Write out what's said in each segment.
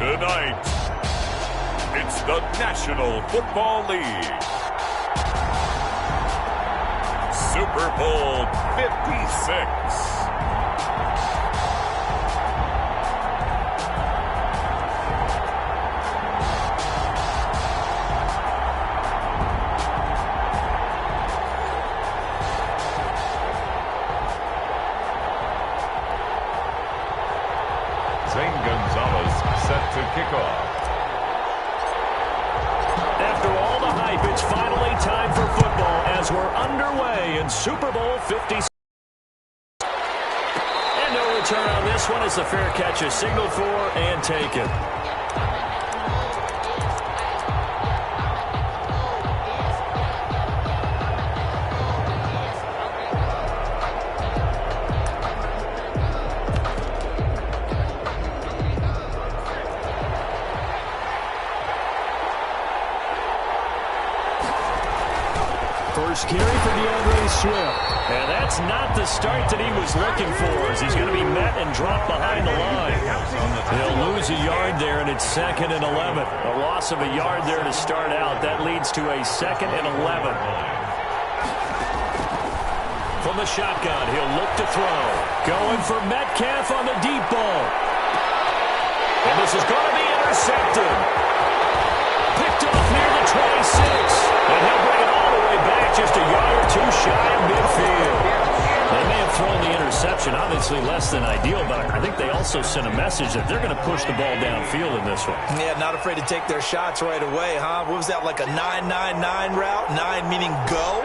Tonight, it's the National Football League. Super Bowl 56. Zane Gonzalez set to kick off. After all the hype, it's finally time for football as we're underway in Super Bowl 56. And no return on this one as the fair catch is signaled for and taken. First carry for DeAndre Swift. And that's not the start that he was looking for as he's going to be met and dropped behind the line. He'll lose a yard there, and it's 2nd and 11. A loss of a yard there to start out. That leads to a 2nd and 11. From the shotgun, he'll look to throw. Going for Metcalf on the deep ball. And this is going to be intercepted. Picked off near the 26. And he'll bring it all the way back just a yard or two shy of midfield. They may have thrown the interception, obviously less than ideal, but I think they also sent a message that they're going to push the ball downfield in this one. Yeah, not afraid to take their shots right away, huh? What was that, like a 9-9-9 route? 9 meaning go?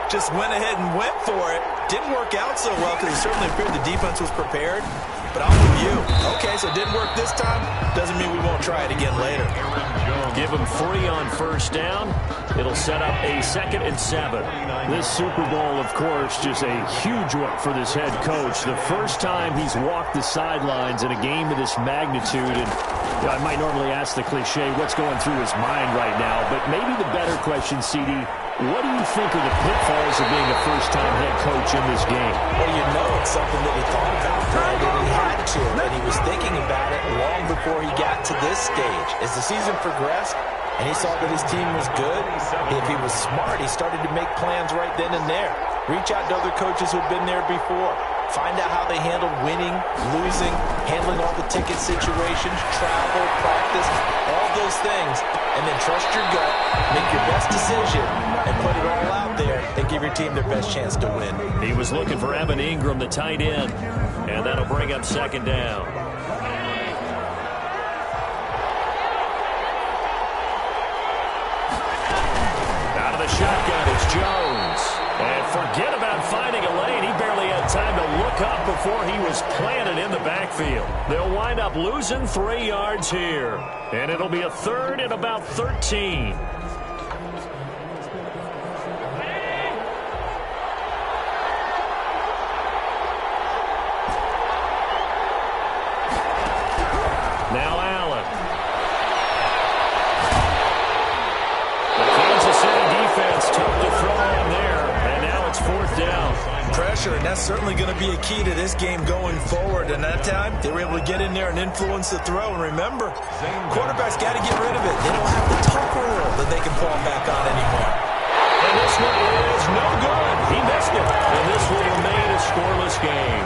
Just went ahead and went for it. Didn't work out so well because it certainly appeared the defense was prepared. But I'm with you. Okay, so it didn't work this time. Doesn't mean we won't try it again later. Give him 3 on first down. It'll set up a 2nd and 7. This Super Bowl, of course, just a huge one for this head coach. The first time he's walked the sidelines in a game of this magnitude. And I might normally ask the cliche, what's going through his mind right now? But maybe the better question, CD, what do you think are the pitfalls of being a first-time head coach in this game? Well, you know it's something that he thought about, Brandon. He had to, and he was thinking about it long before he got to this stage. As the season progressed, and he saw that his team was good, if he was smart, he started to make plans right then and there. Reach out to other coaches who've been there before. Find out how they handled winning, losing, handling all the ticket situations, travel, practice, all those things. And then trust your gut, make your best decision, and put it all out there and give your team their best chance to win. He was looking for Evan Ingram, the tight end, and that'll bring up 2nd down. Out of the shotgun, it's Jones. And forget about finding a lane. He barely had time to look up before he was planted in the backfield. They'll wind up losing 3 yards here. And it'll be a 3rd and about 13. Now Allen. The Kansas City defense took the throw on there, and now it's 4th down. Pressure, and that's certainly going to be a key to this game going forward. And that time, they were able to get in there and influence the throw. And remember, quarterbacks got to get rid of it. They don't have the tuck rule that they can fall back on anymore. And this one is no good. He missed it. And this will remain a scoreless game.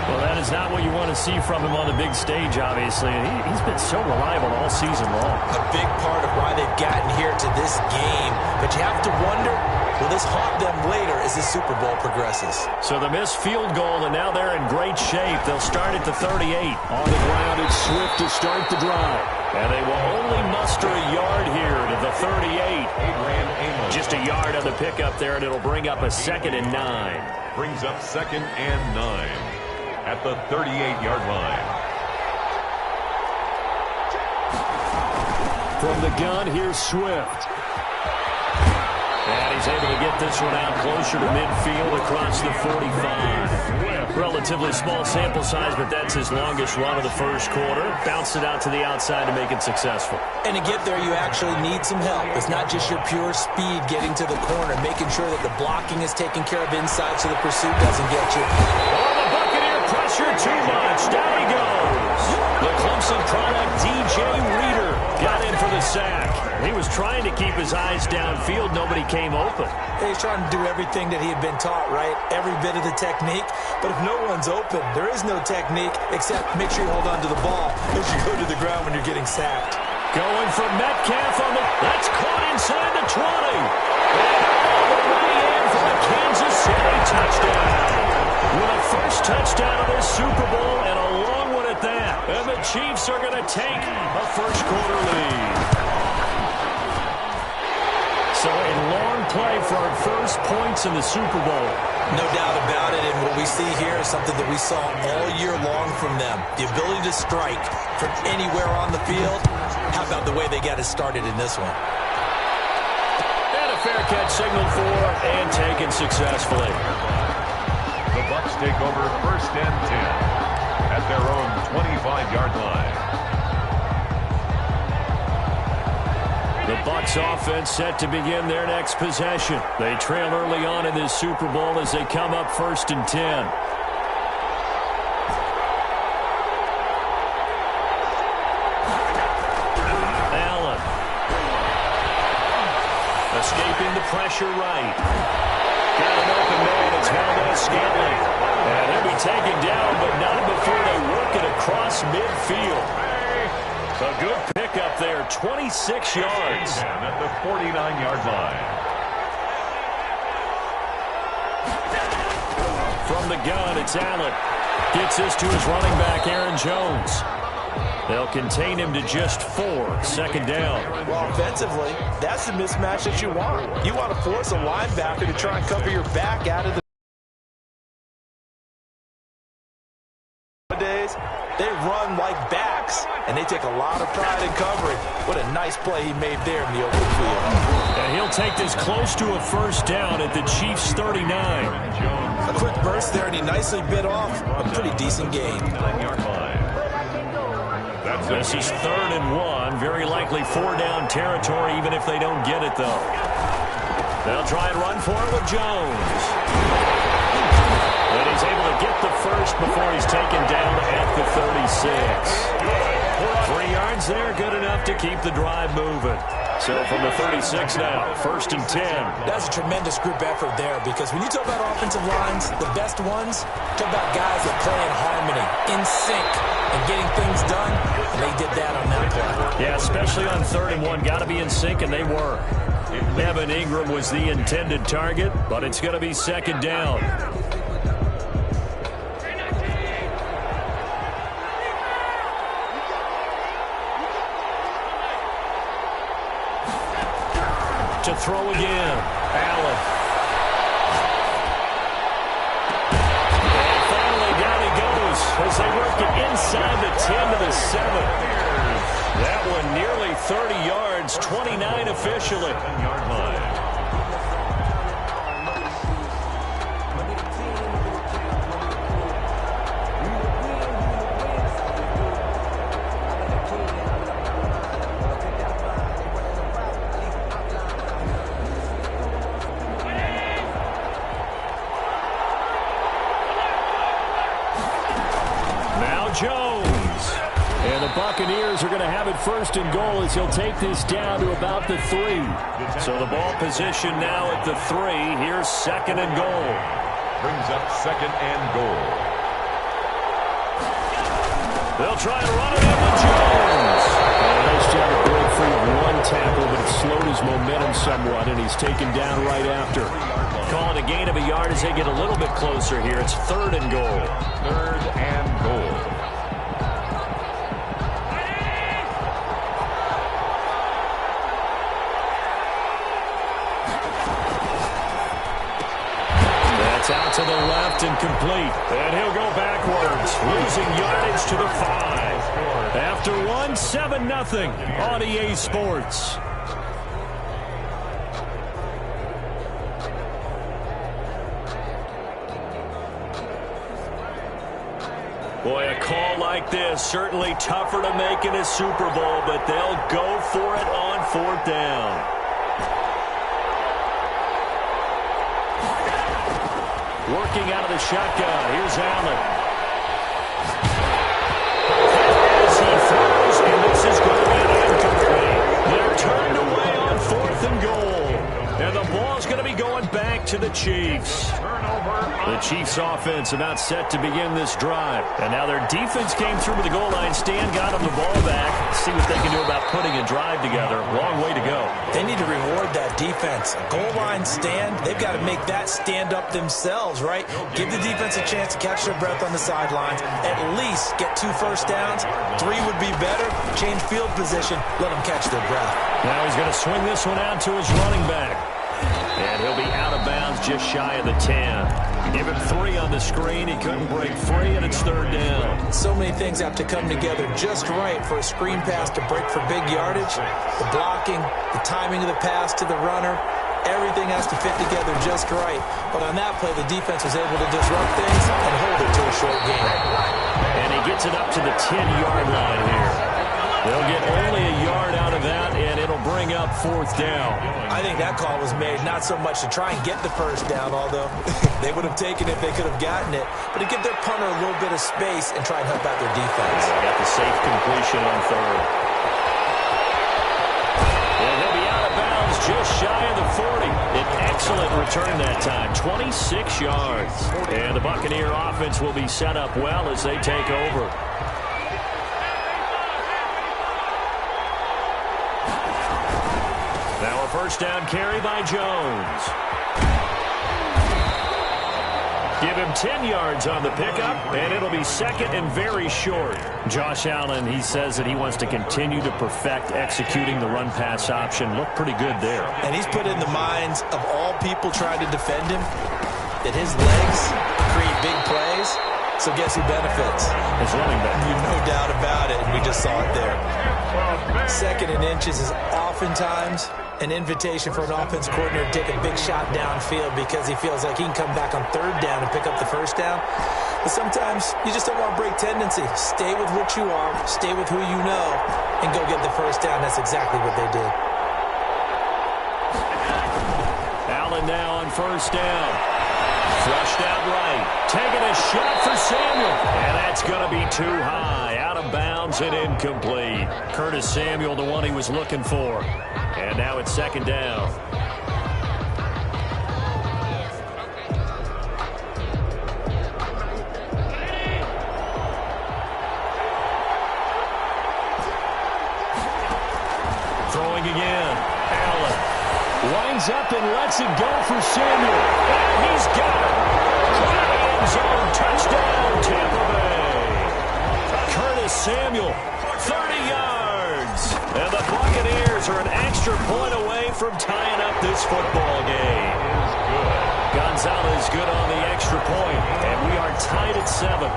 Well, that is not what you want to see from him on the big stage, obviously. And he's been so reliable all season long. A big part of why they've gotten here to this game. But you have to wonder, will this haunt them later as this Super Bowl progresses? So the missed field goal, and now they're in great shape. They'll start at the 38. On the ground, it's Swift to start the drive. And they will only muster a yard here to the 38. Just a yard on the pickup there, and it'll bring up a 2nd and 9. Brings up 2nd and 9 at the 38-yard line. From the gun, here's Swift. And he's able to get this one out closer to midfield across the 45. Relatively small sample size, but that's his longest run of the first quarter. Bounced it out to the outside to make it successful. And to get there, you actually need some help. It's not just your pure speed getting to the corner, making sure that the blocking is taken care of inside so the pursuit doesn't get you. Oh, the Buccaneer pressure too much. Down he goes. The Clemson product, DJ sack. He was trying to keep his eyes downfield. Nobody came open. He's trying to do everything that he had been taught, right? Every bit of the technique. But if no one's open, there is no technique except make sure you hold on to the ball as you go to the ground when you're getting sacked. Going for Metcalf on the... That's caught inside the 20. And all the way in for a Kansas City touchdown. With a first touchdown of this Super Bowl and a long one at that. And the Chiefs are going to take a first-quarter lead. So a long play for our first points in the Super Bowl. No doubt about it, and what we see here is something that we saw all year long from them. The ability to strike from anywhere on the field. How about the way they got it started in this one? And a fair catch signaled for and taken successfully. The Bucs take over first and 10 at their own 25-yard line. The Bucs offense set to begin their next possession. They trail early on in this Super Bowl as they come up first and 10. Allen. Escaping the pressure right. Got an open man. It's Valdez-Scantling. And he'll be taken down, but not before they work it across midfield. A good pickup there, 26 yards. At the 49-yard line. From the gun, it's Allen. Gets this to his running back, Aaron Jones. They'll contain him to just 4, second down. Well, offensively, that's the mismatch that you want. You want to force a linebacker to try and cover your back out of the days. They run like backs, and they take a lot of pride in covering. What a nice play he made there in the open field. And he'll take this close to a first down at the Chiefs' 39. A quick burst there, and he nicely bit off a pretty decent gain. 9-yard line. This is 3rd and 1. Very likely 4-down territory, even if they don't get it, though. They'll try and run for it with Jones. And he's able to get the first before he's taken down at the 36. 3 yards there, good enough to keep the drive moving. So from the 36 now, 1st and 10. That's a tremendous group effort there, because when you talk about offensive lines, the best ones, talk about guys that play in harmony, in sync, and getting things done, and they did that on that play. Yeah, especially on 3rd and 1. Got to be in sync, and they were. Evan Ingram was the intended target, but it's going to be 2nd down. To throw again. Allen. And finally down he goes as they work it inside the 10 to the 7. That one nearly 30 yards, 29 officially. 10-yard line. Jones. And the Buccaneers are going to have it 1st and goal as he'll take this down to about the 3. So the ball position now at the 3. Here's 2nd and goal. Brings up 2nd and goal. They'll try and run it in with Jones. Nice job of break free of 1 tackle, but it slowed his momentum somewhat, and he's taken down right after. Calling a gain of a yard as they get a little bit closer here. It's 3rd and goal. 3rd and goal. Out to the left and complete. And he'll go backwards, losing yardage to the 5. After 1, 7-0 on EA Sports. Boy, a call like this, certainly tougher to make in a Super Bowl, but they'll go for it on 4th down. Working out of the shotgun. Here's Allen. As he throws, and this is going to be incomplete. They're back to the Chiefs. The Chiefs offense about set to begin this drive. And now their defense came through with the goal line stand, got them the ball back. See what they can do about putting a drive together. Long way to go. They need to reward that defense. Goal line stand, they've got to make that stand up themselves, right? Give the defense a chance to catch their breath on the sidelines. At least get 2 first downs. 3 would be better. Change field position. Let them catch their breath. Now he's going to swing this one out to his running back. And he'll be out of bounds just shy of the 10. Give him 3 on the screen. He couldn't break free, and it's 3rd down. So many things have to come together just right for a screen pass to break for big yardage. The blocking, the timing of the pass to the runner, everything has to fit together just right. But on that play, the defense was able to disrupt things and hold it to a short game. And he gets it up to the 10-yard line here. They'll get only a yard out of that, and it'll bring up 4th down. I think that call was made not so much to try and get the first down, although they would have taken it if they could have gotten it, but to give their punter a little bit of space and try and help out their defense. Got the safe completion on 3rd. And he'll be out of bounds just shy of the 40. An excellent return that time, 26 yards. And the Buccaneer offense will be set up well as they take over. Now a first down carry by Jones. Give him 10 yards on the pickup, and it'll be 2nd and very short. Josh Allen, he says that he wants to continue to perfect executing the run-pass option. Looked pretty good there. And he's put in the minds of all people trying to defend him that his legs create big plays. So guess who benefits? His running back. No doubt about it, and we just saw it there. 2nd and inches is oftentimes an invitation for an offense coordinator to take a big shot downfield because he feels like he can come back on 3rd down and pick up the first down. But sometimes you just don't want to break tendency. Stay with what you are, stay with who you know, and go get the first down. That's exactly what they did. Allen now on 1st down. Flushed out right. Taking a shot for Samuel. And that's going to be too high. Out of bounds and incomplete. Curtis Samuel, the one he was looking for. And now it's 2nd down. Throwing again. Allen winds up and lets it go for Samuel. And he's got it. End zone touchdown, Tampa Bay. Curtis Samuel, 30 yards. And the Buccaneers are an extra point away from tying up this football game. Gonzalez good on the extra point, and we are tied at 7.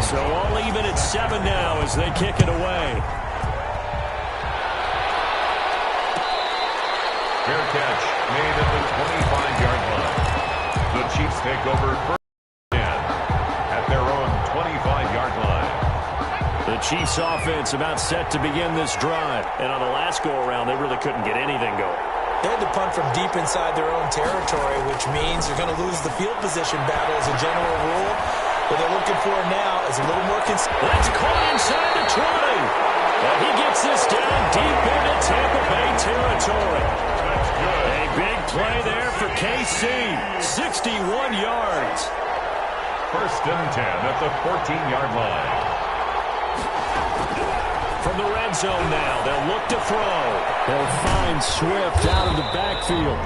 So all even at 7 now as they kick it away. Fair catch made at the 25-yard line. The Chiefs take over 1st and 10 at their own 25-yard line. The Chiefs offense about set to begin this drive. And on the last go-around, they really couldn't get anything going. They had to punt from deep inside their own territory, which means they're going to lose the field position battle as a general rule. What they're looking for now is a little more consistent. That's caught inside the 20. And he gets this down deep into Tampa Bay territory. A big play there for KC. 61 yards. 1st and 10 at the 14-yard line. From the red zone now, they'll look to throw. They'll find Swift out of the backfield.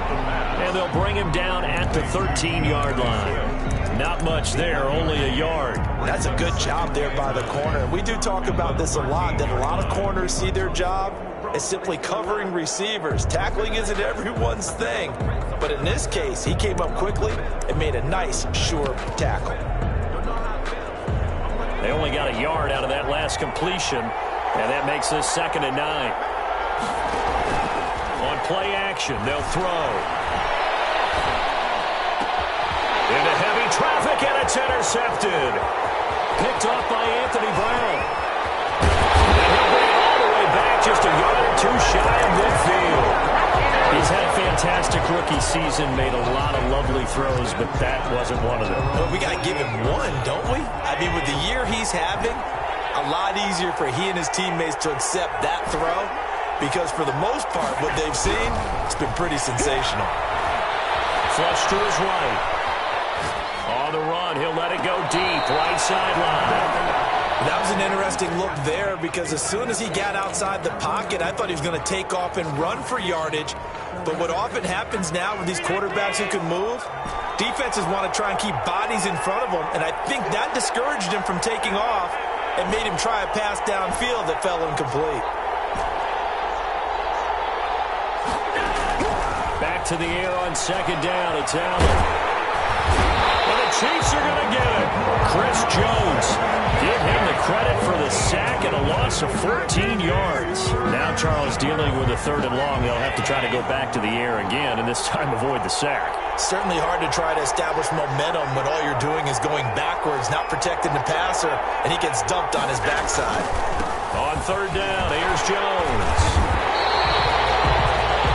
And they'll bring him down at the 13-yard line. Not much there, only a yard. That's a good job there by the corner. We do talk about this a lot, that a lot of corners see their job as simply covering receivers. Tackling isn't everyone's thing. But in this case, he came up quickly and made a nice, sure tackle. They only got a yard out of that last completion. And that makes this 2nd and 9. On play action, they'll throw. Into heavy traffic, and it's intercepted. Picked off by Anthony Brown. And he'll bring it all the way back, just a yard or 2 shy of midfield. He's had a fantastic rookie season, made a lot of lovely throws, but that wasn't one of them. Well, we got to give him one, don't we? I mean, with the year he's having, a lot easier for he and his teammates to accept that throw because for the most part, what they've seen, it's been pretty sensational. flush to his right. On the run, he'll let it go deep, right sideline. That was an interesting look there because as soon as he got outside the pocket, I thought he was going to take off and run for yardage. But what often happens now with these quarterbacks who can move, defenses want to try and keep bodies in front of them, and I think that discouraged him from taking off and made him try a pass downfield that fell incomplete. Back to the air on second down. It's Allen. And the Chiefs are going to get it. Chris Jones. Give him the credit for the sack and a loss of 14 yards. Now Charles dealing with a 3rd and long. They'll have to try to go back to the air again, and this time avoid the sack. Certainly hard to try to establish momentum when all you're doing is going backwards, not protecting the passer, and he gets dumped on his backside. On 3rd down, here's Jones.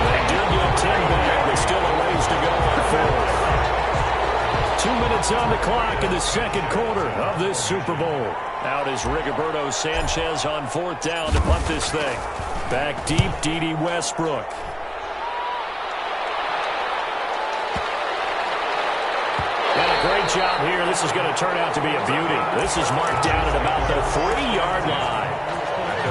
They do get 10 back, but still a ways to go on 4th. 2 minutes on the clock in the second quarter of this Super Bowl. Out is Rigoberto Sanchez on 4th down to punt this thing. Back deep, D.D. Westbrook. And a great job here. This is going to turn out to be a beauty. This is marked down at about the 3-yard line.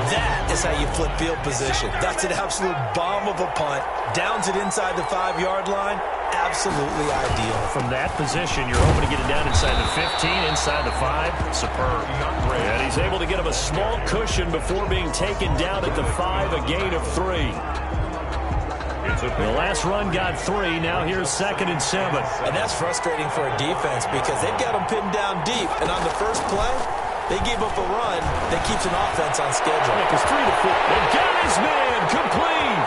That is how you flip field position. That's an absolute bomb of a punt. Downs it inside the 5-yard line. Absolutely ideal. From that position, you're hoping to get it down inside the 15, inside the 5. Superb. And he's able to get him a small cushion before being taken down at the 5, a gain of 3. The last run got 3. Now here's 2nd and 7. And that's frustrating for a defense because they've got him pinned down deep. And on the first play, they gave up a run that keeps an offense on schedule. It's 3 to 4. They got his man complete.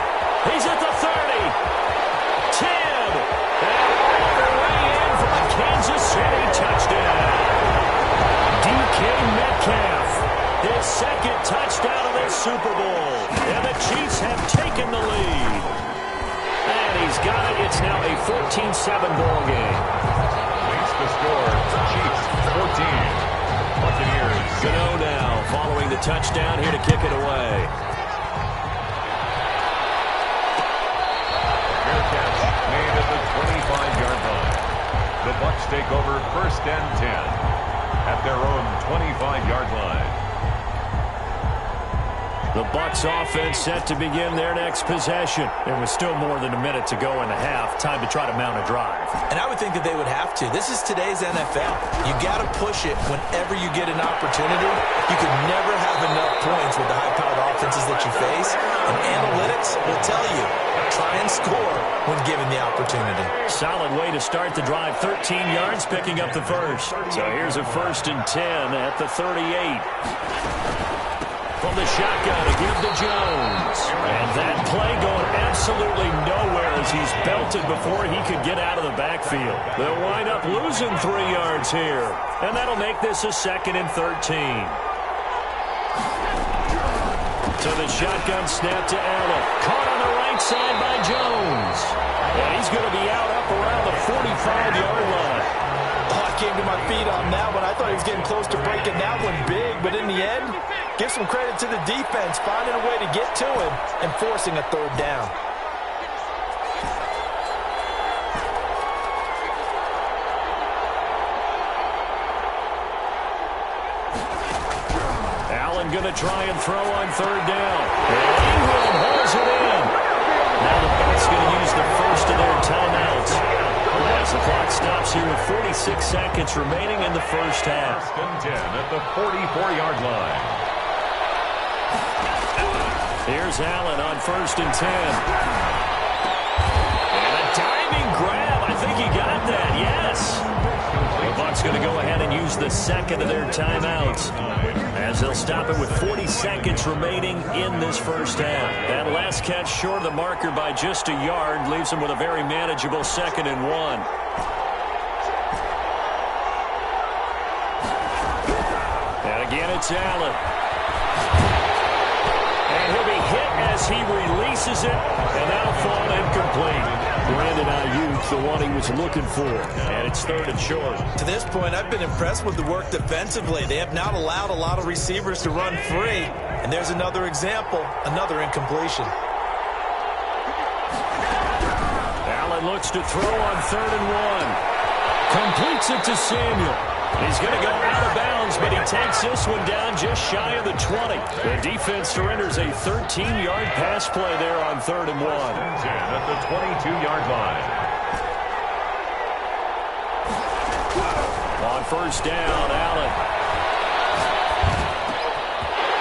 He's at the 30. 10. And all the way in for the Kansas City touchdown. DK Metcalf, his 2nd touchdown of the Super Bowl. And the Chiefs have taken the lead. And he's got it. It's now a 14-7 ball game. Makes the score. Chiefs 14. Buccaneers. Gano now following the touchdown here to kick it away. Bearcats made at the 25-yard line. The Bucs take over 1st and 10 at their own 25-yard line. The Bucs offense set to begin their next possession. There was still more than a minute to go in the half. Time to try to mount a drive. And I would think that they would have to. This is today's NFL. You got to push it whenever you get an opportunity. You can never have enough points with the high-powered offenses that you face. And analytics will tell you, try and score when given the opportunity. Solid way to start the drive. 13 yards, picking up the first. So here's a 1st and 10 at the 38. From the shotgun to give to Jones. And that play going absolutely nowhere as he's belted before he could get out of the backfield. They'll wind up losing 3 yards here. And that'll make this a 2nd and 13. So the shotgun snap to Allen. Caught on the right side by Jones. And he's going to be out up around the 45-yard line. Oh, I came to my feet on that one. I thought he was getting close to breaking that one big. But in the end, give some credit to the defense, finding a way to get to him and forcing a 3rd down. Allen going to try and throw on 3rd down. And Ingram holds it in. Now the Bucs going to use the first of their timeouts. As the clock stops here with 46 seconds remaining in the first half. 1st and 10 at the 44-yard line. Here's Allen on 1st and 10. And a diving grab. I think he got that, yes. The Bucs going to go ahead and use the 2nd of their timeouts as they'll stop it with 40 seconds remaining in this first half. That last catch short of the marker by just a yard leaves them with a very manageable 2nd and 1. And again, it's Allen. And he'll be hit as he releases it, and that'll fall incomplete. Brandon Ayuk, the one he was looking for, and it's 3rd and short. To this point, I've been impressed with the work defensively. They have not allowed a lot of receivers to run free, and there's another example, another incompletion. Allen looks to throw on 3rd and 1. Completes it to Samuel. He's going to go out of bounds, but he takes this one down just shy of the 20. The defense surrenders a 13-yard pass play there on 3rd and 1. 10 at the 22-yard line. On 1st down, Allen.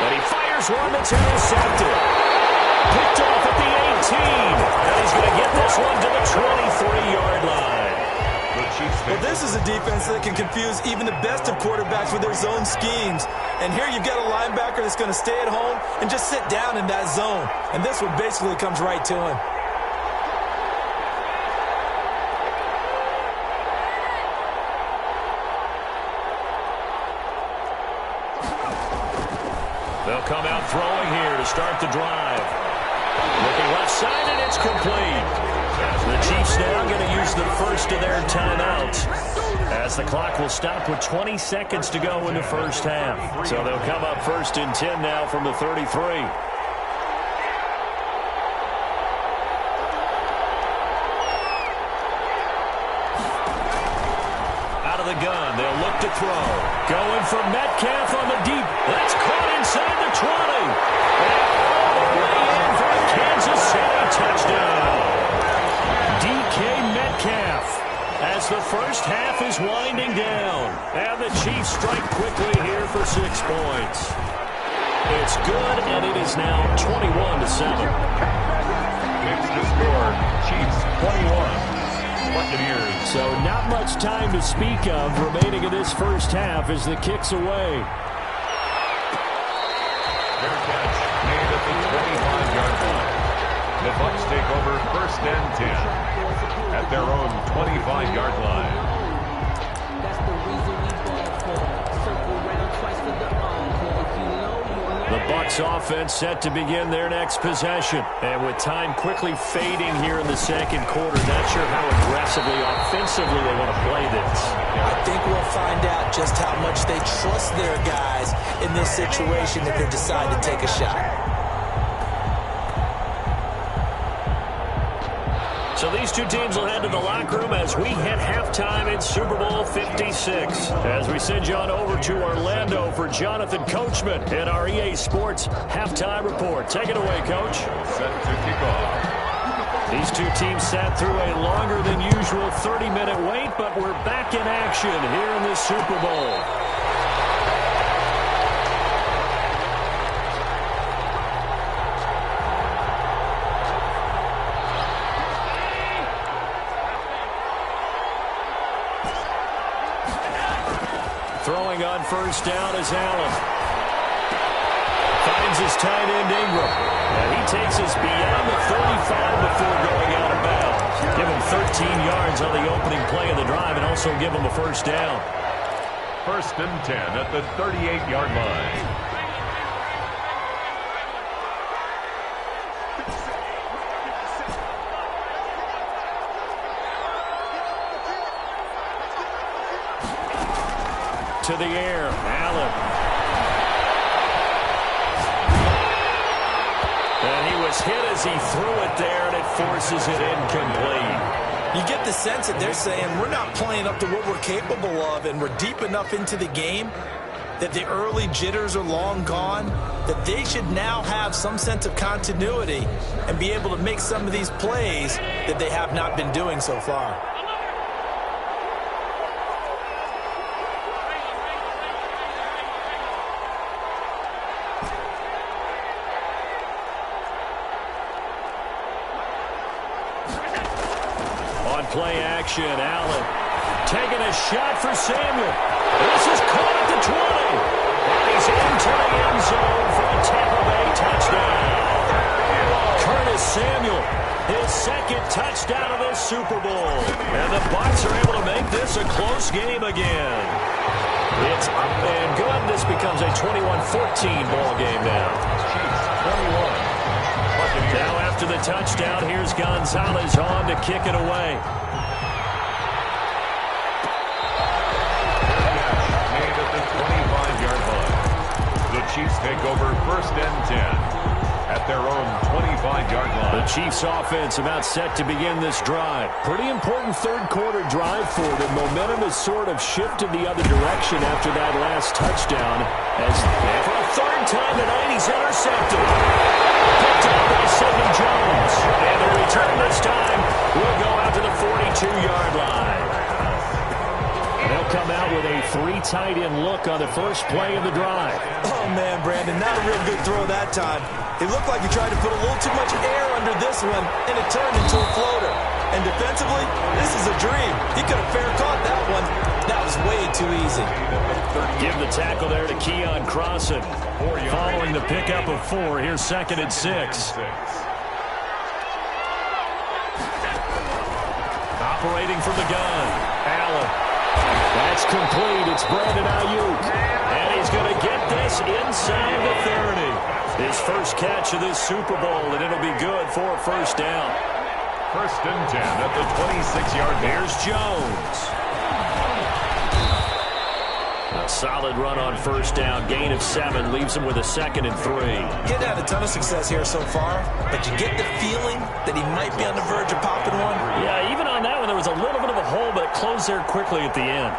And he fires one that's intercepted. Picked off at the 18. And he's going to get this one to the 23-yard line. Well, this is a defense that can confuse even the best of quarterbacks with their zone schemes. And here you've got a linebacker that's going to stay at home and just sit down in that zone. And this one basically comes right to him. They'll come out throwing here to start the drive. Looking left side, and it's complete. The Chiefs now going to use the first of their timeouts, as the clock will stop with 20 seconds to go in the first half. So they'll come up 1st and 10 now from the 33. Out of the gun, they'll look to throw. Going for Metcalf on the deep. That's caught inside the 20. And all the way in for a Kansas City touchdown. DK Metcalf, as the first half is winding down. And the Chiefs strike quickly here for 6 points. It's good, and it is now 21-7. It's the score. Chiefs 21. Buccaneers. So not much time to speak of remaining in this first half as the kick's away. Their catch made at the 25-yard line. The Bucs take over 1st and 10 at their own 25-yard line. The Bucs offense set to begin their next possession. And with time quickly fading here in the second quarter, not sure how aggressively, offensively they want to play this. I think we'll find out just how much they trust their guys in this situation if they decide to take a shot. So these two teams will head to the locker room as we hit halftime in Super Bowl 56. As we send you on over to Orlando for Jonathan Coachman in our EA Sports Halftime Report. Take it away, Coach. Set to kick off. These two teams sat through a longer than usual 30-minute wait, but we're back in action here in the Super Bowl. Throwing on 1st down is Allen. Finds his tight end Ingram. And he takes us beyond the 35 before going out of bounds. Give him 13 yards on the opening play of the drive and also give him a 1st down. 1st and 10 at the 38-yard line. To the air, Allen. And he was hit as he threw it there, and it forces it incomplete. You get the sense that they're saying we're not playing up to what we're capable of, and we're deep enough into the game that the early jitters are long gone, that they should now have some sense of continuity and be able to make some of these plays that they have not been doing so far. Play action, Allen taking a shot for Samuel. This is caught at the 20. And he's into the end zone for a Tampa Bay touchdown. Curtis Samuel, his 2nd touchdown of this Super Bowl. And the Bucs are able to make this a close game again. It's up and good. This becomes a 21-14 ball game now. Now after the touchdown, here's Gonzalez on to kick it away. Made at the 25-yard line. The Chiefs take over 1st and 10 at their own 25-yard line. The Chiefs offense about set to begin this drive. Pretty important third-quarter drive for them. Momentum has sort of shifted the other direction after that last touchdown. And for a third time tonight, he's intercepted. Picked up by Sidney Jones. And the return this time will go out to the 42-yard line. And they'll come out with a 3 tight end look on the first play of the drive. Oh, man, Brandon, not a real good throw that time. It looked like he tried to put a little too much air under this one, and it turned into a floater. And defensively, this is a dream. He could have fair caught that one. That was way too easy. Give the tackle there to Keon Crossan. Following the pickup of 4, here's 2nd and 6. Operating from the gun, Allen. That's complete. It's Brandon Ayuk. And he's going to get this inside the 30. His first catch of this Super Bowl, and it'll be good for a first down. 1st and 10 at the 26-yard line. Here's Jones. A solid run on first down. Gain of 7 leaves him with a 2nd and 3. He hadn't had a ton of success here so far, but you get the feeling that he might be on the verge of popping one. Yeah, even on that one, there was a little bit of a hole, but it closed there quickly at the end.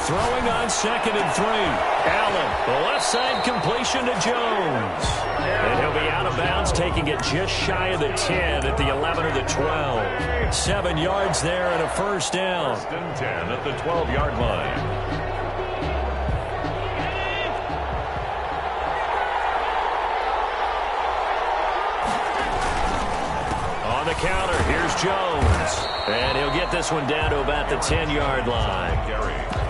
Throwing on 2nd and 3. Allen, the left side completion to Jones. And he'll be out of bounds, taking it just shy of the 10 at the 11 or the 12. 7 yards there and a first down. 1st and 10 at the 12-yard line. On the counter, here's Jones. And he'll get this one down to about the 10-yard line.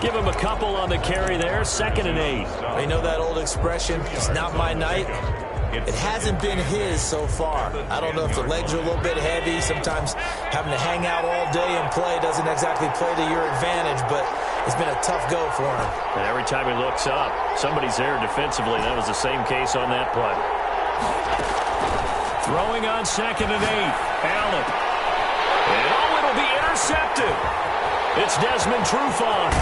Give him a couple on the carry there. 2nd and 8. You know that old expression, it's not my night? It hasn't been his so far. I don't know if the legs are a little bit heavy. Sometimes having to hang out all day and play doesn't exactly play to your advantage, but it's been a tough go for him. And every time he looks up, somebody's there defensively. That was the same case on that play. Throwing on 2nd and 8. Allen. And it'll be intercepted. It's Desmond Trufant.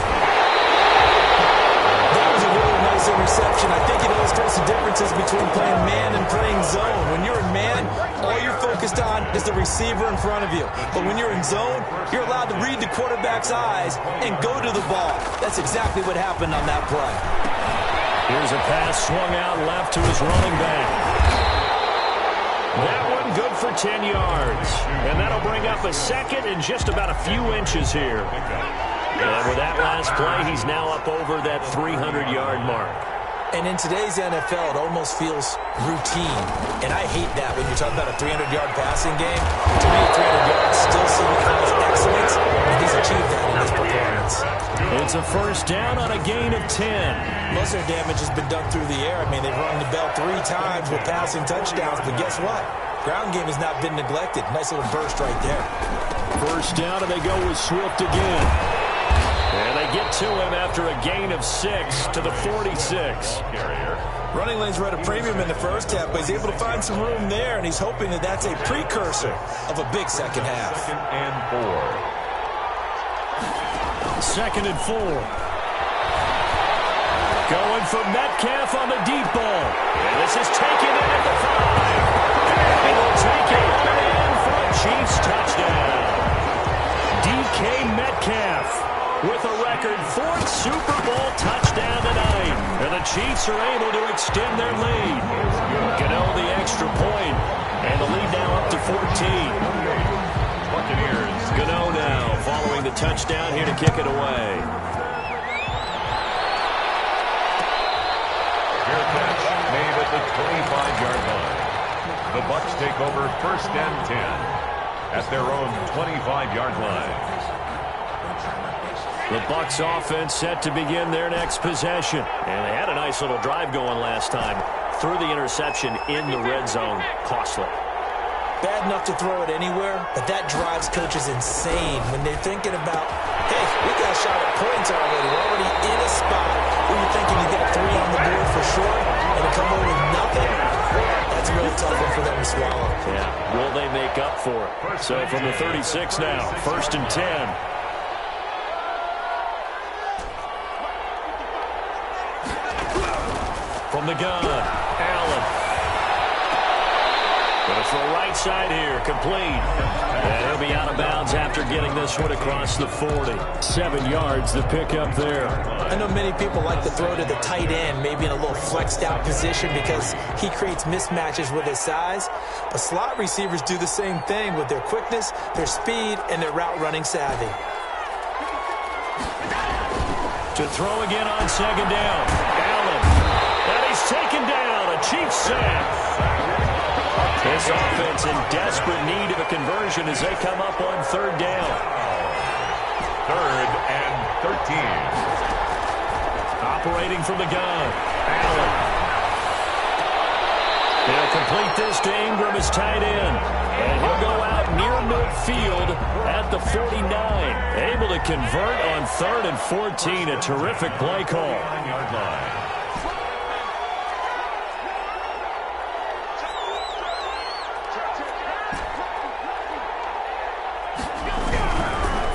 That was a really nice interception. I think it illustrates the differences between playing man and playing zone. When you're in man, all you're focused on is the receiver in front of you. But when you're in zone, you're allowed to read the quarterback's eyes and go to the ball. That's exactly what happened on that play. Here's a pass swung out left to his running back. That one good for 10 yards. And that'll bring up a 2nd and just about a few inches here. And with that last play, he's now up over that 300-yard mark. And in today's NFL, it almost feels routine. And I hate that when you're talking about a 300-yard passing game. To me, 300 yards still signifies excellence, and he's achieved that in this performance. It's a first down on a gain of 10. Most of their damage has been done through the air. I mean, they've rung the bell 3 times with passing touchdowns, but guess what? Ground game has not been neglected. Nice little burst right there. First down, and they go with Swift again. And they get to him after a gain of 6 to the 46. Running lanes were at a premium in the first half, but he's able to find some room there, and he's hoping that that's a precursor of a big second half. 2nd and 4. 2nd and 4. Going for Metcalf on the deep ball. And this is taken in at the 5. And he will take it on in for a Chiefs touchdown. DK Metcalf with a record 4th Super Bowl touchdown tonight. And the Chiefs are able to extend their lead. Gano the extra point, and the lead now up to 14. Buccaneers. Gano now following the touchdown here to kick it away. Fair catch made at the 25-yard line. The Bucs take over 1st and 10 at their own 25-yard line. The Bucs offense set to begin their next possession. And they had a nice little drive going last time. Threw the interception in the red zone. Costly. Bad enough to throw it anywhere, but that drives coaches insane when they're thinking about, hey, we got a shot at points already. We're already in a spot where you're thinking you got 3 on the board for sure, and to come over with nothing, that's a real tough one for them to swallow. Yeah, will they make up for it? So from the 36 now, 1st and 10. From From the gun, Allen. Going to throw right side here, complete. And he'll be out of bounds after getting this one across the 40. 7 yards, the pickup there. I know many people like to throw to the tight end, maybe in a little flexed out position because he creates mismatches with his size. But slot receivers do the same thing with their quickness, their speed, and their route running savvy. To throw again on second down. Allen. And he's taken down. A Chiefs sack. This offense in desperate need of a conversion as they come up on third down. 3rd and 13. Operating from the gun. Allen. They'll complete this to Ingram as tight end. And he'll go out near midfield at the 49. Able to convert on 3rd and 14. A terrific play call. 9-yard line.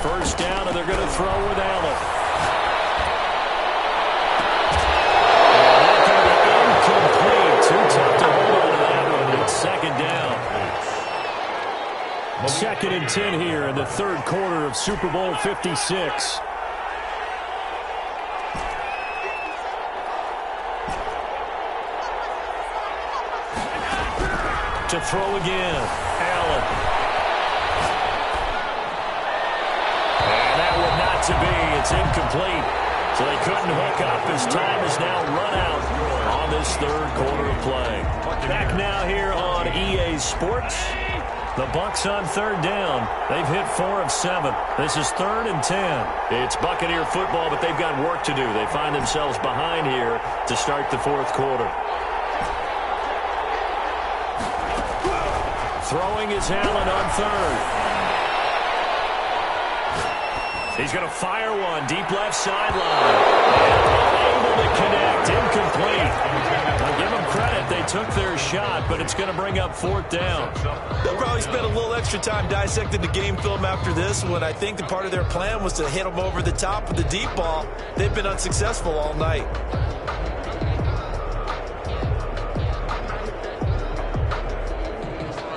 First down, and they're going to throw with Allen. Incomplete. Too tough to hold on to that one. It's second down. 2nd and 10 here in the 3rd quarter of Super Bowl 56. To throw again. Allen. To be. It's incomplete. So they couldn't hook up as time is now run out on this 3rd quarter of play. Back now here on EA Sports. The Bucs on 3rd down. They've hit 4 of 7. This is 3rd and 10. It's Buccaneer football, but they've got work to do. They find themselves behind here to start the 4th quarter. Throwing is Allen on 3rd. He's going to fire one deep left sideline. Able to connect. Incomplete. I'll give them credit. They took their shot, but it's going to bring up 4th down. They'll probably spend a little extra time dissecting the game film after this one. I think the part of their plan was to hit them over the top with the deep ball. They've been unsuccessful all night.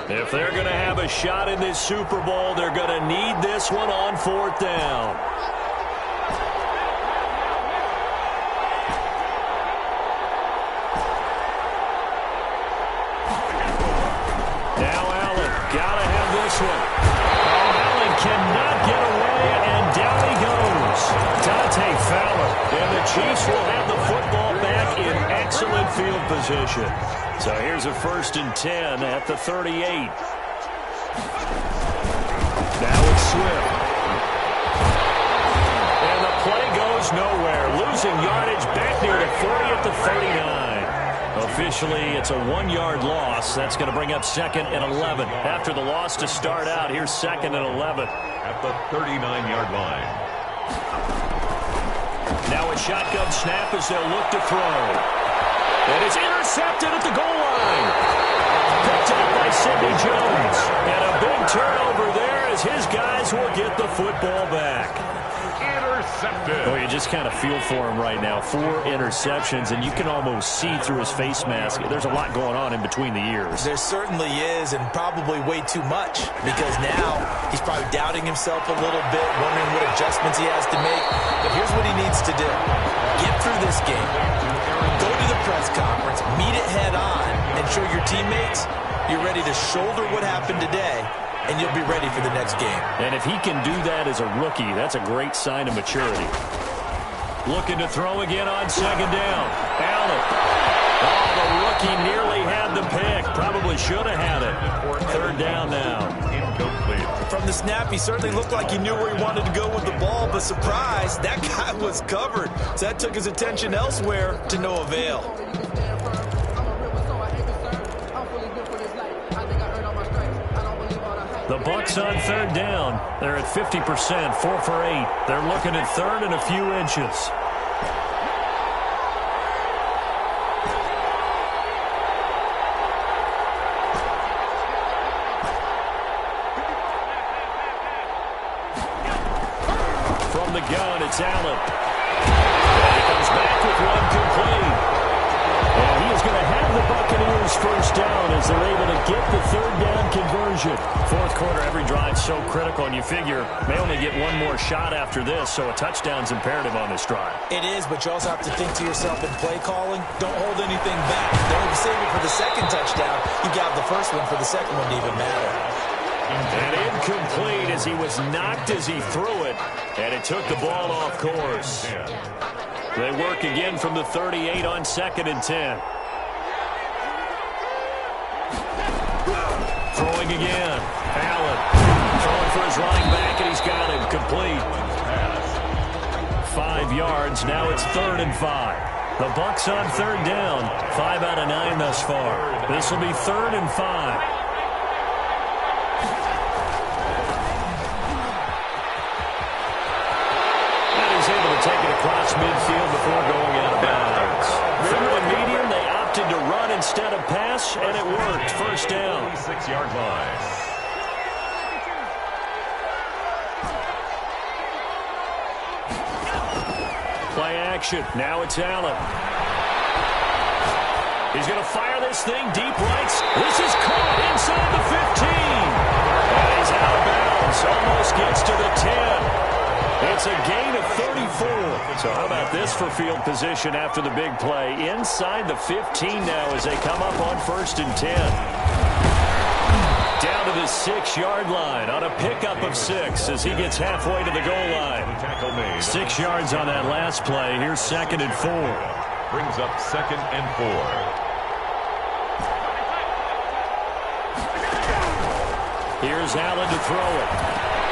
If they're going to have a shot in this Super Bowl, they're going to need this one on 4th down. Now Allen, got to have this one. Allen cannot get away, and down he goes. Dante Fowler, and the Chiefs will have the football back in excellent field position. So here's a 1st and 10 at the 38. Now it's Swift. And the play goes nowhere. Losing yardage back near the 40 at the 39. Officially, it's a 1-yard loss. That's going to bring up 2nd and 11. After the loss to start out, here's 2nd and 11. At the 39-yard line. Now a shotgun snap as they'll look to throw. And it's intercepted at the goal line. Picked up by Sidney Jones. And a big turnover there as his guys will get the football back. Intercepted. Oh, you just kind of feel for him right now. 4 interceptions, and you can almost see through his face mask. There's a lot going on in between the ears. There certainly is, and probably way too much, because now he's probably doubting himself a little bit, wondering what adjustments he has to make. But here's what he needs to do. Get through this game. Go to the press conference, meet it head on, and show your teammates you're ready to shoulder what happened today, and you'll be ready for the next game. And if he can do that as a rookie, that's a great sign of maturity. Looking to throw again on 2nd down. Allen. Oh, the rookie nearly had the pick. Probably should have had it. 3rd down now. Incomplete. From the snap, he certainly looked like he knew where he wanted to go with the ball, but surprise, that guy was covered. So that took his attention elsewhere to no avail. The Bucs on 3rd down. They're at 50%, 4 for 8. They're looking at 3rd and a few inches. From the gun, it's Allen. And he comes back with one complete. And he Buccaneers first down as they're able to get the third down conversion. Fourth quarter, every drive so critical, and you figure may only get one more shot after this, so a touchdown's imperative on this drive. It is, but you also have to think to yourself in play calling, don't hold anything back. Don't save it for the second touchdown. You got the first one for the second one to even matter. And incomplete as he was knocked as he threw it, and it took the ball off course. They work again from the 38 on 2nd and 10. Throwing again. Allen throwing for his running back, and he's got him complete. 5 yards. Now it's 3rd and 5. The Bucs on 3rd down. 5 out of 9 thus far. This will be 3rd and 5. Take it across midfield before going out of bounds. 3rd and medium, they opted to run instead of pass, and it worked. First down. 6-yard line. Play action. Now it's Allen. He's going to fire this thing deep right. This is caught inside the 15. And he's out of bounds. Almost gets to the 10. It's a gain of 34. So how about this for field position after the big play? Inside the 15 now as they come up on 1st and 10. Down to the 6-yard line on a pickup of 6 as he gets halfway to the goal line. 6 yards on that last play. Here's 2nd and 4. Brings up 2nd and 4. Here's Allen to throw it.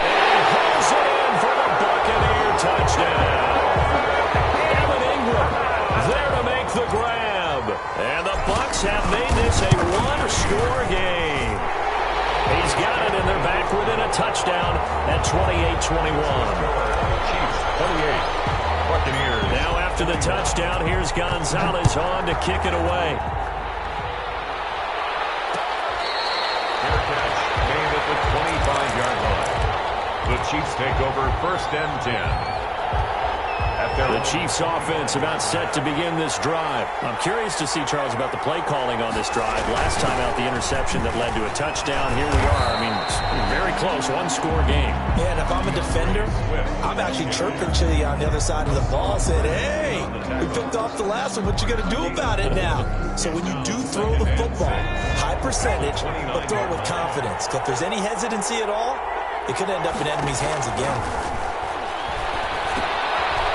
And pulls it in for the Buccaneer touchdown. Evan Ingram there to make the grab. And the Bucs have made this a one-score game. He's got it, and they're back within a touchdown at 28-21. Chiefs 28. Buccaneers. Now after the touchdown, here's Gonzalez on to kick it away. Fair catch made at the 25-yard line. The Chiefs take over 1st and 10. The Chiefs offense about set to begin this drive. I'm curious to see, Charles, about the play calling on this drive. Last time out, the interception that led to a touchdown. Here we are. I mean, very close, one-score game. Yeah, and if I'm a defender, I'm actually chirping to you on the other side of the ball, saying, hey, we picked off the last one. What you going to do about it now? So when you do throw the football, high percentage, but throw it with confidence. If there's any hesitancy at all, it could end up in enemy's hands again.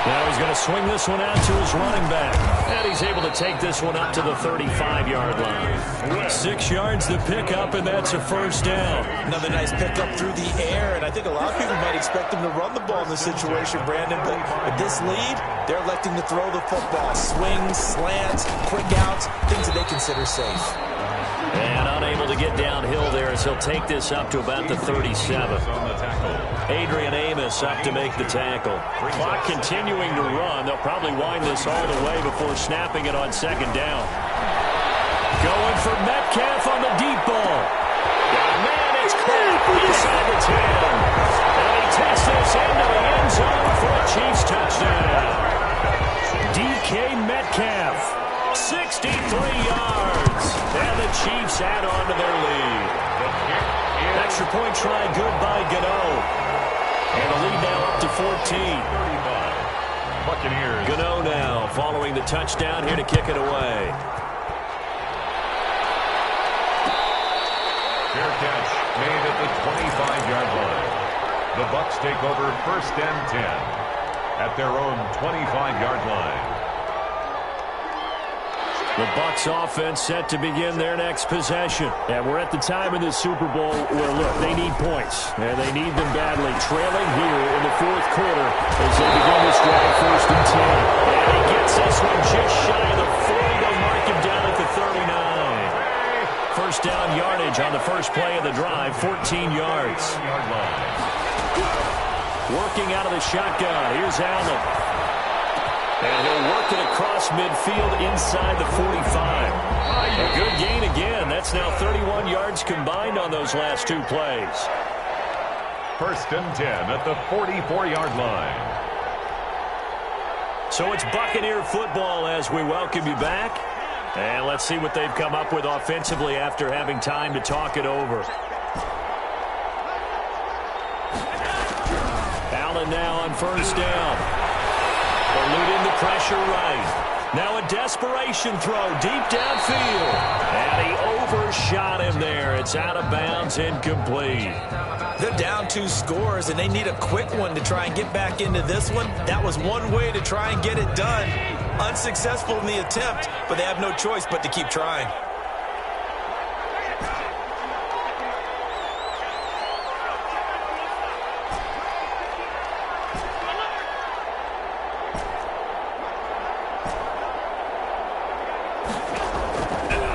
Now he's going to swing this one out to his running back. And he's able to take this one up to the 35-yard line. 6 yards to pick up, and that's a first down. Another nice pickup through the air, and I think a lot of people might expect him to run the ball in this situation, Brandon. But with this lead, they're electing to throw the football. Swings, slants, quick outs, things that they consider safe. And unable to get downhill there as he'll take this up to about the 37. Adrian Amos up to make the tackle. Clock continuing to run. They'll probably wind this all the way before snapping it on 2nd down. Going for Metcalf on the deep ball. And man, it's caught inside the 10. And he takes this into the end zone for a Chiefs touchdown. DK Metcalf, 63 yards. And the Chiefs add on to their lead. Extra point try good by Gano. And the lead now up to 14. Buccaneers. Gano now following the touchdown here to kick it away. Fair catch made at the 25-yard line. The Bucs take over 1st and 10 at their own 25-yard line. The Bucs offense set to begin their next possession. And we're at the time in the Super Bowl where, look, they need points. And they need them badly. Trailing here in the 4th quarter as they begin this drive 1st and 10. And he gets this one just shy of the 40. They'll mark him down at the 39. First down yardage on the first play of the drive, 14 yards. Working out of the shotgun. Here's Allen. And he'll work it across midfield inside the 45. A good gain again. That's now 31 yards combined on those last 2 plays. 1st and 10 at the 44-yard line. So it's Buccaneer football as we welcome you back. And let's see what they've come up with offensively after having time to talk it over. Allen now on first down. Eluding the pressure right. Now a desperation throw deep downfield. And he overshot him there. It's out of bounds, incomplete. They're down 2 scores, and they need a quick one to try and get back into this one. That was one way to try and get it done. Unsuccessful in the attempt, but they have no choice but to keep trying.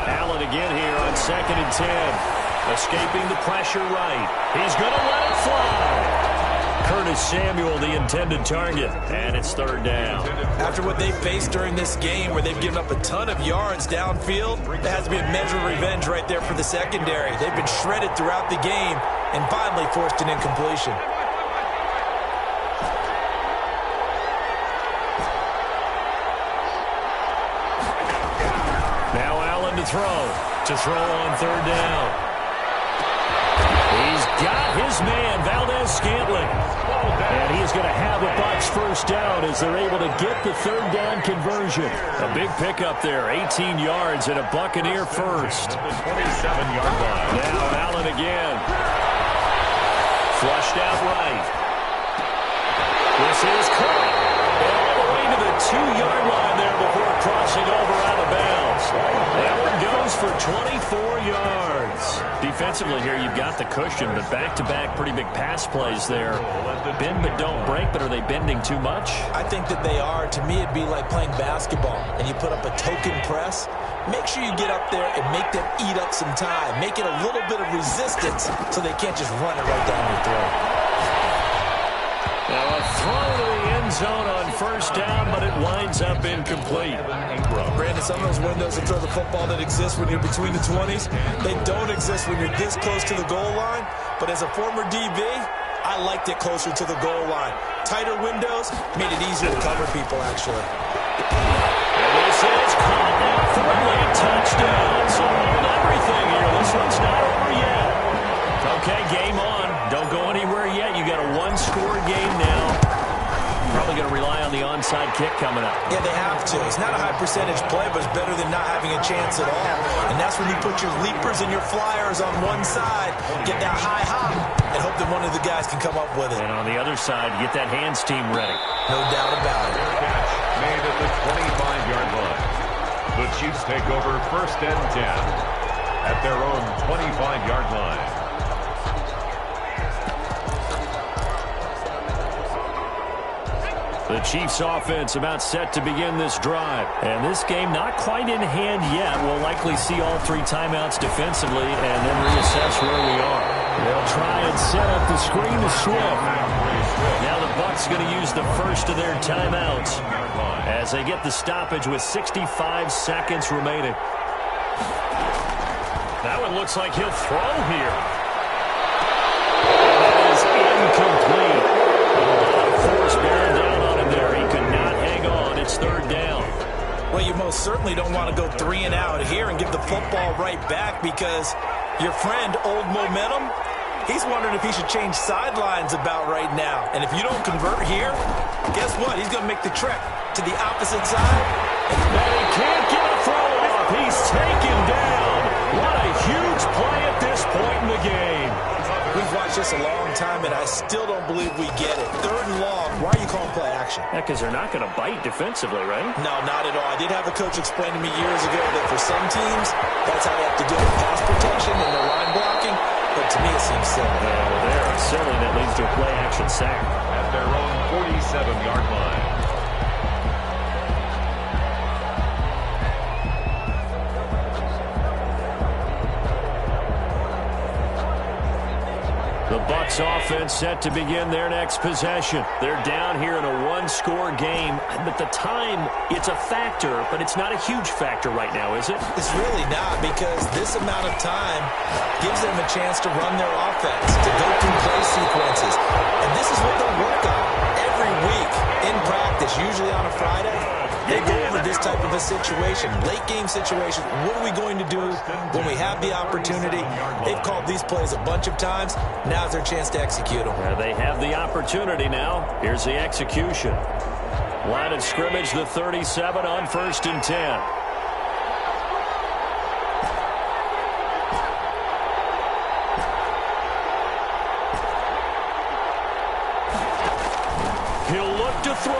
Allen again here on 2nd and 10. Escaping the pressure right. He's going to let it fly. Curtis Samuel, the intended target, and it's 3rd down. After what they faced during this game where they've given up a ton of yards downfield, there has to be a measure of revenge right there for the secondary. They've been shredded throughout the game and finally forced an incompletion. Now Allen to throw on 3rd down. He's got his man, Valdez-Scantling. And he's going to have the Bucs first down as they're able to get the 3rd down conversion. A big pickup there, 18 yards and a Buccaneer first. The 27-yard line. Now Allen again. Flushed out right. This is caught. All the way to the 2-yard line there before crossing over out of bounds. That one goes for 24 yards. Defensively here, you've got the cushion, but back-to-back pretty big pass plays there. Bend but don't break, but are they bending too much? I think that they are. To me, it'd be like playing basketball, and you put up a token press. Make sure you get up there and make them eat up some time. Make it a little bit of resistance so they can't just run it right down your throat. Now a throw to the end zone on first down, but it winds up incomplete. Brandon, some of those windows to throw the football that exist when you're between the 20s, they don't exist when you're this close to the goal line. But as a former DB, I liked it closer to the goal line. Tighter windows made it easier to cover people, actually. And this is caught now for a late touchdown. So hold everything here. This one's not over yet. Okay, game on. Don't go anywhere yet. You got a 1-score game now. Probably going to rely on the onside kick coming up. Yeah, they have to. It's not a high percentage play, but it's better than not having a chance at all. And that's when you put your leapers and your flyers on one side, get that high hop, and hope that one of the guys can come up with it. And on the other side, get that hands team ready. No doubt about it. Catch made at the 25-yard line. The Chiefs take over 1st and 10 at their own 25-yard line. The Chiefs offense about set to begin this drive. And this game not quite in hand yet. We'll likely see all 3 timeouts defensively and then reassess where we are. They'll try and set up the screen to Swift. Now the Bucs going to use the first of their timeouts as they get the stoppage with 65 seconds remaining. That one looks like he'll throw here. That is incomplete. Force bearing down on him there. He could not hang on. It's 3rd down. Well, you most certainly don't want to go 3 and out here and give the football right back because your friend, Old Momentum, he's wondering if he should change sidelines about right now. And if you don't convert here, guess what? He's going to make the trek to the opposite side. And he can't get a throw off. He's taken down. What a huge play at this point in the game. We've watched this a long time, and I still don't believe we get it. 3rd and long. Why are you calling play action? Yeah, because they're not going to bite defensively, right? No, not at all. I did have a coach explain to me years ago that for some teams, that's how they have to deal with pass protection and their line blocking. But to me, it seems silly. Yeah, well, there, silly that leads to a play action sack. At their own 47-yard line. The Bucs offense set to begin their next possession. They're down here in a 1-score game. But the time, it's a factor, but it's not a huge factor right now, is it? It's really not, because this amount of time gives them a chance to run their offense, to go through play sequences. And this is what they'll work on every week in practice, usually on a Friday. They go over this type of a situation, late game situation. What are we going to do when we have the opportunity? They've called these plays a bunch of times. Now's their chance to execute them. They have the opportunity now. Here's the execution. Line of scrimmage, the 37 on 1st and 10. He'll look to throw.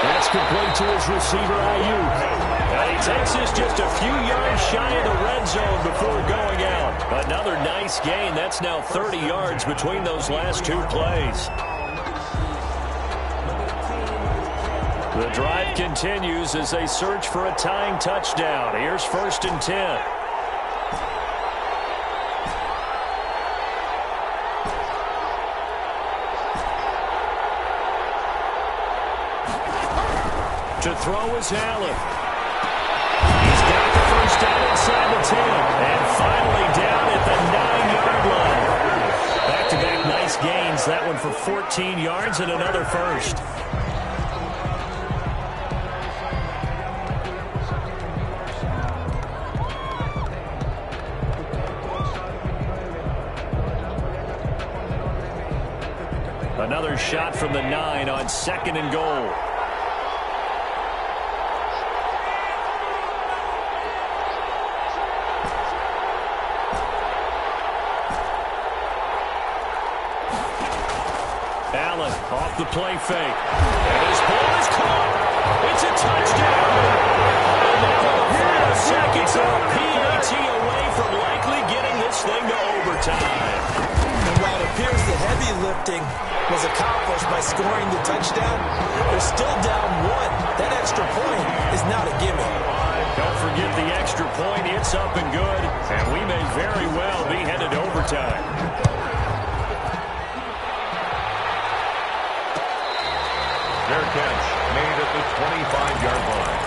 That's complete to his receiver, Ayuk. And he takes this just a few yards shy of the red zone before going out. Another nice gain. That's now 30 yards between those last two plays. The drive continues as they search for a tying touchdown. Here's 1st and 10. To throw is Allen. He's got the first down inside the 10. And finally down at the 9-yard line. Back-to-back nice gains. That one for 14 yards and another first. Another shot from the 9 on 2nd and goal. Allen off the play fake. And his ball is caught. It's a touchdown. And now with the final seconds of PAT away from likely getting this thing to overtime. And while it appears the heavy lifting was accomplished by scoring the touchdown, they're still down 1. That extra point is not a gimme. Don't forget the extra point. It's up and good. And we may very well be headed to overtime. Fair catch made at the 25-yard line.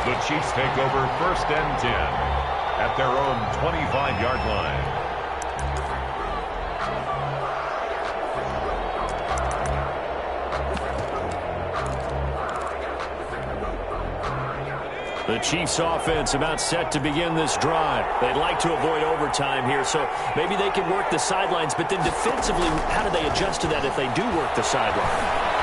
The Chiefs take over 1st and 10 at their own 25-yard line. The Chiefs offense about set to begin this drive. They'd like to avoid overtime here, so maybe they can work the sidelines, but then defensively, how do they adjust to that if they do work the sideline?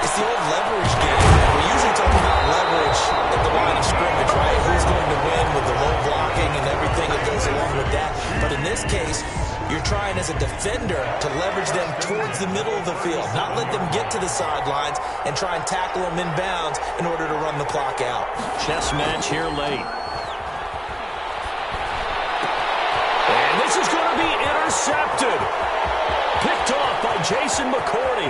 It's the old leverage game. We usually talk about leverage at the line of scrimmage, right? Who's going to win with the low blocking and everything that goes along with that. But in this case, you're trying as a defender to leverage them towards the middle of the field, not let them get to the sidelines and try and tackle them inbounds in order to run the clock out. Chess match here late. And this is going to be intercepted. Picked off by Jason McCourty.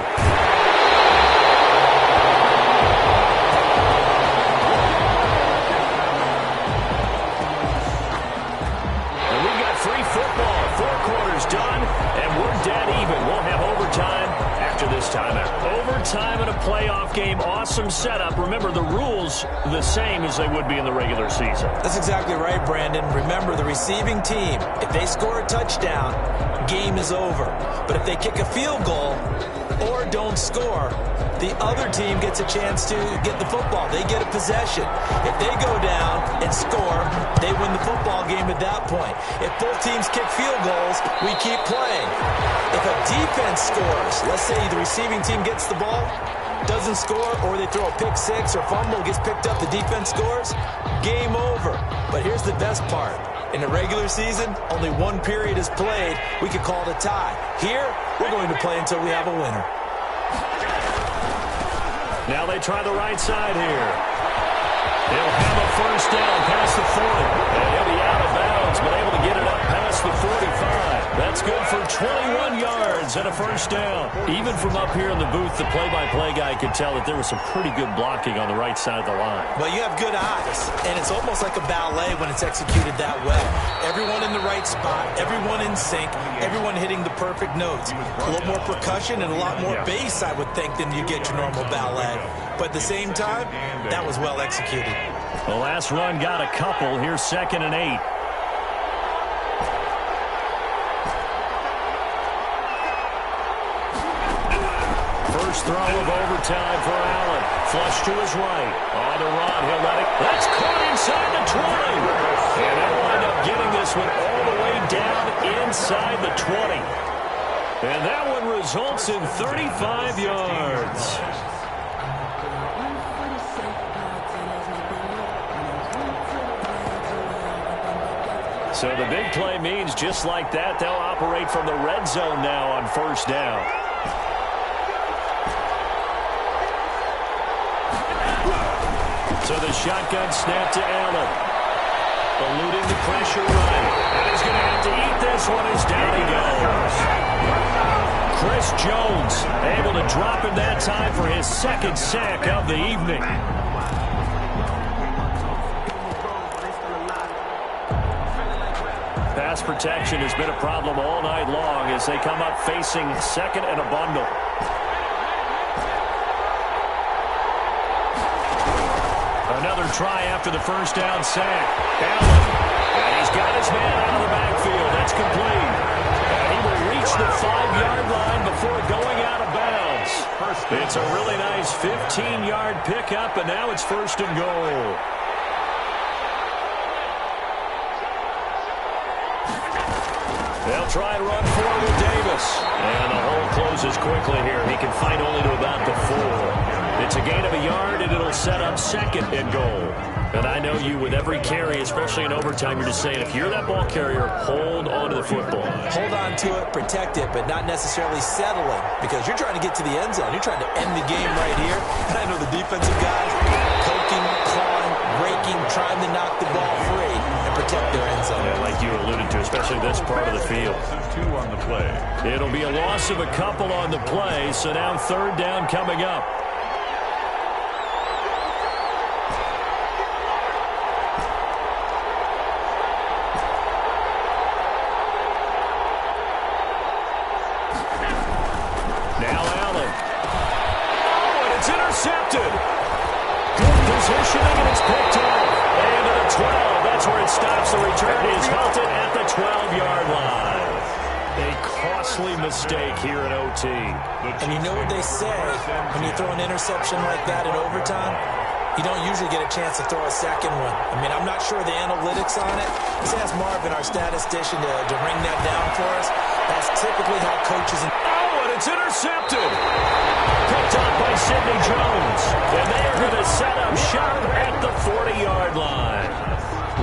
Football, 4 quarters done, and we're dead even. We'll have overtime after this timeout. Overtime in a playoff game, awesome setup. Remember, the rules the same as they would be in the regular season. That's exactly right, Brandon. Remember, the receiving team, if they score a touchdown, game is over. But if they kick a field goal or don't score, the other team gets a chance to get the football. They get a possession. If they go down and score, they win the football game at that point. If both teams kick field goals, we keep playing. If a defense scores, let's say the receiving team gets the ball, doesn't score, or they throw a pick six or fumble, gets picked up, the defense scores, game over. But here's the best part. In the regular season, only 1 period is played. We could call it a tie. Here, we're going to play until we have a winner. Now they try the right side here. They'll have a first down past the 40. And he'll be out of bounds, but able to get it up past the 45. That's good for 21 yards and a first down. Even from up here in the booth, the play-by-play guy could tell that there was some pretty good blocking on the right side of the line. Well, you have good eyes, and it's almost like a ballet when it's executed that well. Everyone in the right spot, everyone in sync, everyone hitting the perfect notes. A little more percussion and a lot more bass, I would think, than you get your normal ballet. But at the same time, that was well executed. The last run got a couple. Here's 2nd and 8. first throw of overtime for Allen. Flush to his right. On the run, he'll let it. That's caught inside the 20. And they'll wind up getting this one all the way down inside the 20. And that one results in 35 yards. So the big play means just like that, they'll operate from the red zone now on first down. So the shotgun snap to Allen. Eluding the pressure right. And he's going to have to eat this one as down he goes. Chris Jones able to drop him that time for his second sack of the evening. Pass protection has been a problem all night long as they come up facing second and a bundle. Another try after the first down sack. Allen, and he's got his man out of the backfield. That's complete. And he will reach the 5-yard line before going out of bounds. It's a really nice 15-yard pickup, and now it's first and goal. They'll try and run forward with Davis. And the hole closes quickly here. He can fight only to about the 4. It's a gain of a yard, and it'll set up second and goal. And I know you, with every carry, especially in overtime, you're just saying, if you're that ball carrier, hold on to the football. Hold on to it, protect it, but not necessarily settling, because you're trying to get to the end zone. You're trying to end the game right here. And I know the defensive guys poking, clawing, raking, trying to knock the ball free and protect their end zone. Yeah, like you alluded to, especially this part of the field. 2 on the play. It'll be a loss of a couple on the play, so now third down coming up. Intercepted. Good positioning, and it's picked off. And to the 12. That's where it stops. The return is halted at the 12-yard line. A costly mistake here in OT. And you know what they say when you throw an interception like that in overtime? You don't usually get a chance to throw a second one. I mean, I'm not sure the analytics on it. Let's ask Marvin, our statistician, to ring that down for us. That's typically how coaches... And it's intercepted. Picked up by Sidney Jones. And they are going to set up shop at the 40-yard line.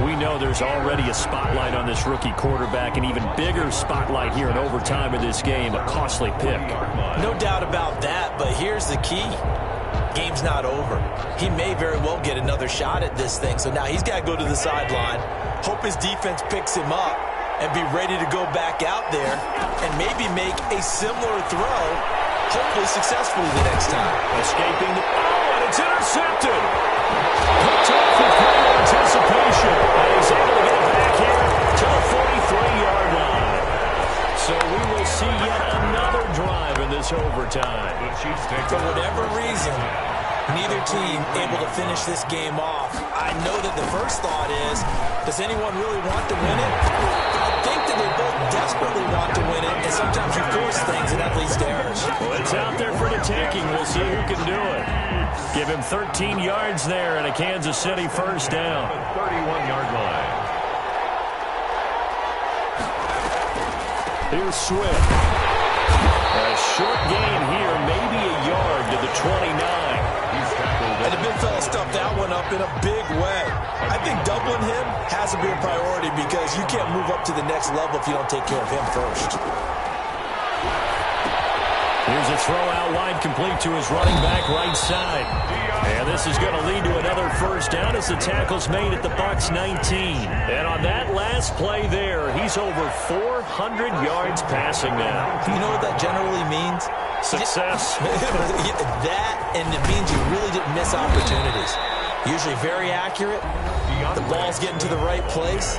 We know there's already a spotlight on this rookie quarterback, an even bigger spotlight here in overtime of this game, a costly pick. No doubt about that, but here's the key. Game's not over. He may very well get another shot at this thing, so now he's got to go to the sideline, hope his defense picks him up, and be ready to go back out there and maybe make a similar throw, hopefully successfully the next time. Escaping the... and it's intercepted! Picked off with great anticipation. And he's able to get it back here to the 43-yard line. So we will see yet another drive in this overtime. For whatever reason, neither team able to finish this game off. I know that the first thought is, does anyone really want to win it? I think that they both desperately want to win it, and sometimes you force things, and that leads to errors. Well, it's out there for the taking. We'll see who can do it. Give him 13 yards there and a Kansas City first down. 31-yard line. Here's Swift. A short gain here, maybe a yard to the 29. And the big fella stuffed that one up in a big way. I think doubling him has to be a priority because you can't move up to the next level if you don't take care of him first. Here's a throw out wide, complete to his running back right side. And this is going to lead to another first down as the tackle's made at the Bucs 19. And on that last play there, he's over 400 yards passing now. You know what that generally means? Success. That, and it means you really didn't miss opportunities. Usually very accurate. The ball's getting to the right place.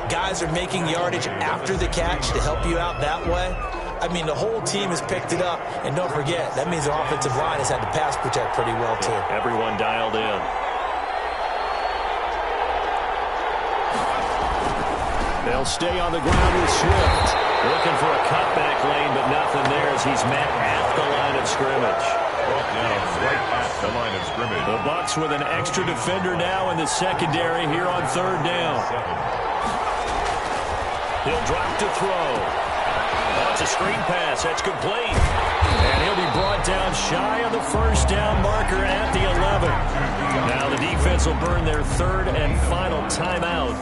Guys are making yardage after the catch to help you out that way. I mean, the whole team has picked it up. And don't forget, that means the offensive line has had to pass protect pretty well, too. Everyone dialed in. They'll stay on the ground with Swift. Looking for a cutback lane, but nothing there as he's met at the line of scrimmage. down right at the line of scrimmage. The Bucs with an extra defender now in the secondary here on third down. He'll drop to throw. That's a screen pass. That's complete. And he'll be brought down shy of the first down marker at the 11. Now the defense will burn their third and final timeout.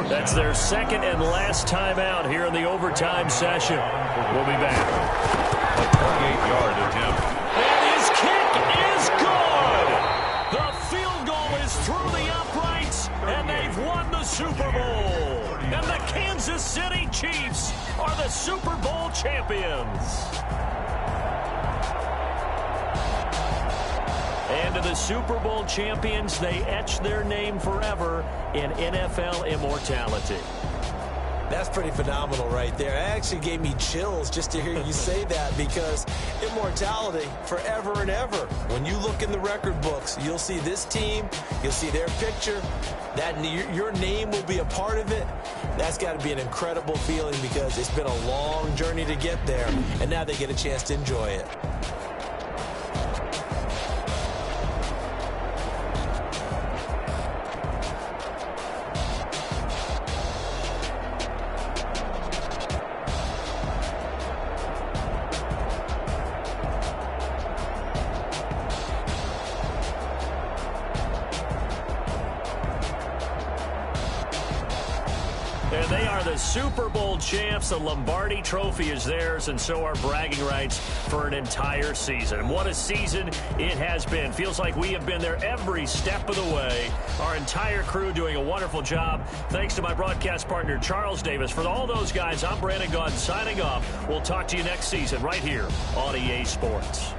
That's their second and last timeout here in the overtime session. We'll be back. A 28-yard attempt. And his kick is good! The field goal is through the uprights, and they've won the Super Bowl. And the Kansas City Chiefs are the Super Bowl champions. And to the Super Bowl champions, they etch their name forever in NFL immortality. That's pretty phenomenal right there. It actually gave me chills just to hear you say that, because immortality forever and ever. When you look in the record books, you'll see this team, you'll see their picture, that your name will be a part of it. That's got to be an incredible feeling, because it's been a long journey to get there, and now they get a chance to enjoy it. And they are the Super Bowl champs. The Lombardi Trophy is theirs, and so are bragging rights for an entire season. And what a season it has been. Feels like we have been there every step of the way. Our entire crew doing a wonderful job. Thanks to my broadcast partner, Charles Davis. For all those guys, I'm Brandon Gaudin signing off. We'll talk to you next season right here on EA Sports.